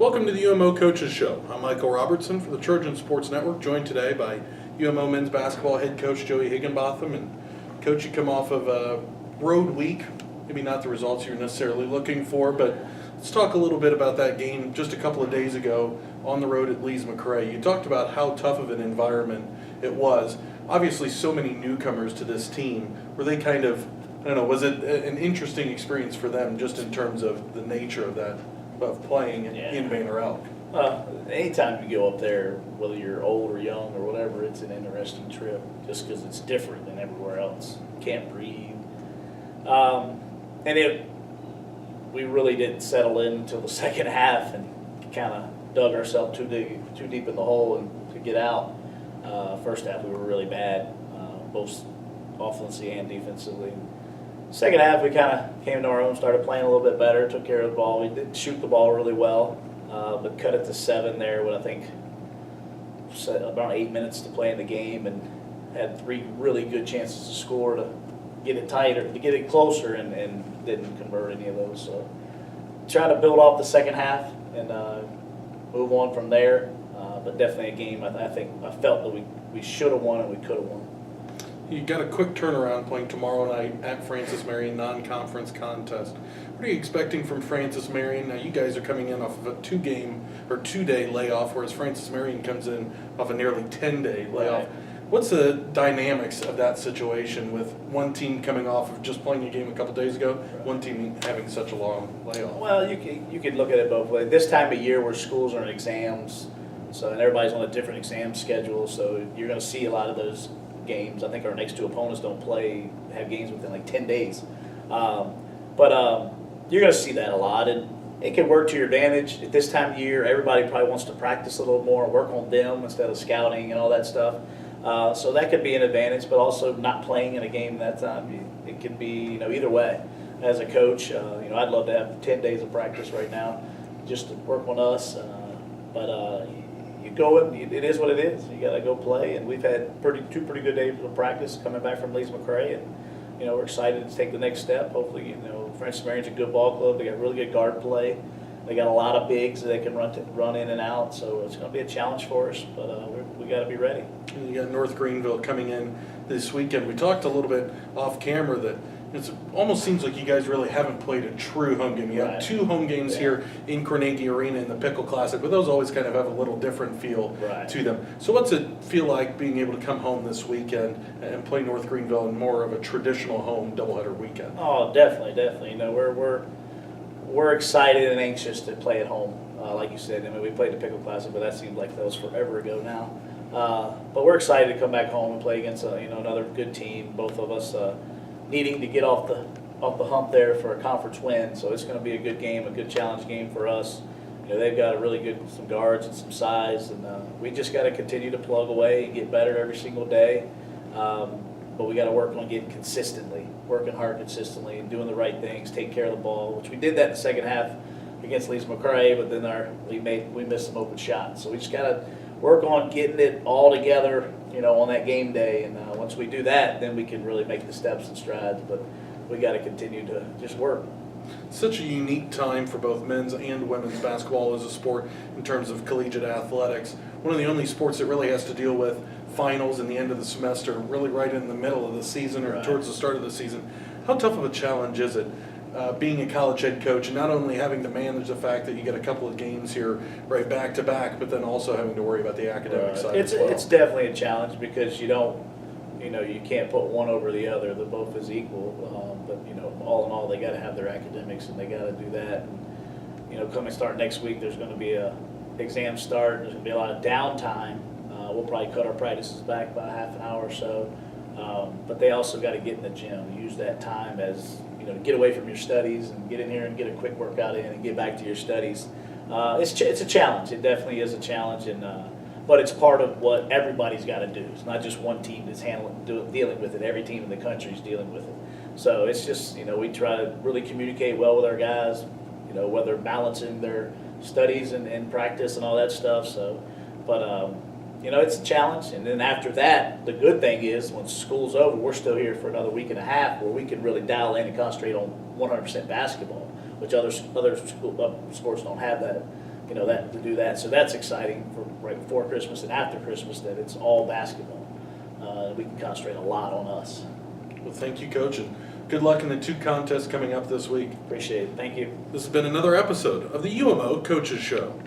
Welcome to the UMO Coaches Show. I'm Michael Robertson for the Trojan Sports Network, joined today by UMO men's basketball head coach Joey Higginbotham. And Coach, you come off of a road week, maybe not the results you're necessarily looking for, but let's talk a little bit about that game just a couple of days ago on the road at Lees-McRae. You talked about how tough of an environment it was. Obviously, so many newcomers to this team. Were they kind of, I don't know, was it an interesting experience for them just in terms of the nature of that, of playing in Banner Elk? Anytime you go up there, whether you're old or young or whatever, it's an interesting trip just because it's different than everywhere else. You can't breathe. We really didn't settle in until the second half and kind of dug ourselves too deep in the hole and to get out. First half we were really bad, both offensively and defensively. Second half we kind of came to our own, started playing a little bit better, took care of the ball. We did shoot the ball really well, but cut it to 7 there with I think about 8 minutes to play in the game, and had 3 really good chances to score to get it tighter, to get it closer, and didn't convert any of those. So trying to build off the second half and move on from there. But definitely a game I felt that we should have won and we could have won. You got a quick turnaround playing tomorrow night at Francis Marion non-conference contest. What are you expecting from Francis Marion? Now you guys are coming in off of a 2-day layoff, whereas Francis Marion comes in off a nearly 10-day layoff. Right. What's the dynamics of that situation with one team coming off of just playing a game a couple days ago, one team having such a long layoff? Well, you could look at it both ways. This time of year where schools are in exams, and everybody's on a different exam schedule, so you're going to see a lot of those games. I think our next 2 opponents have games within like 10 days. But you're going to see that a lot, and it can work to your advantage. At this time of year, everybody probably wants to practice a little more, work on them instead of scouting and all that stuff. So that could be an advantage, but also not playing in a game that time, it could be either way. As a coach, I'd love to have 10 days of practice right now just to work on us. But you go and it is what it is. You got to go play, and we've had two pretty good days of practice coming back from Lees-McRae, and we're excited to take the next step. Hopefully, Francis Marion's a good ball club. They got really good guard play. They got a lot of bigs that they can run in and out, so it's going to be a challenge for us, but we got to be ready. You got North Greenville coming in this weekend. We talked a little bit off camera that it almost seems like you guys really haven't played a true home game. You have 2 home games here in Carnegie Arena in the Pickle Classic, but those always kind of have a little different feel to them. So what's it feel like being able to come home this weekend and play North Greenville in more of a traditional home doubleheader weekend? Oh, definitely. We're excited and anxious to play at home. Like you said, we played the Pickle Classic, but that seems like that was forever ago now. But we're excited to come back home and play against another good team. Both of us needing to get off the hump there for a conference win. So it's going to be a good game, a good challenge game for us. They've got some guards and some size, and we just got to continue to plug away and get better every single day. But we got to work on working hard consistently, and doing the right things, take care of the ball, which we did that in the second half against Lees-McRae, but then we missed some open shots. So we just got to work on getting it all together, on that game day. And once we do that, then we can really make the steps and strides. But we got to continue to just work. Such a unique time for both men's and women's basketball as a sport in terms of collegiate athletics. One of the only sports that really has to deal with finals in the end of the semester, really right in the middle of the season or towards the start of the season. How tough of a challenge is it being a college head coach and not only having to manage the fact that you get a couple of games here right back to back, but then also having to worry about the academic side as well? It's definitely a challenge because you can't put one over the other. They're both is equal. But all in all, they got to have their academics, and they got to do that. And coming start next week, there's going to be a exam start. There's going to be a lot of downtime. We'll probably cut our practices back by half an hour or so. But they also got to get in the gym, use that time as to get away from your studies and get in here and get a quick workout in and get back to your studies. It's a challenge. It definitely is a challenge, but it's part of what everybody's got to do. It's not just one team that's dealing with it. Every team in the country is dealing with it. So it's just we try to really communicate well with our guys. Whether balancing their studies and practice and all that stuff. So, but it's a challenge. And then after that, the good thing is when school's over, we're still here for another week and a half where we can really dial in and concentrate on 100% basketball, which other sports don't have that to do that. So that's exciting for right before Christmas and after Christmas that it's all basketball. We can concentrate a lot on us. Well, thank you, Coach, and good luck in the 2 contests coming up this week. Appreciate it. Thank you. This has been another episode of the UMO Coaches Show.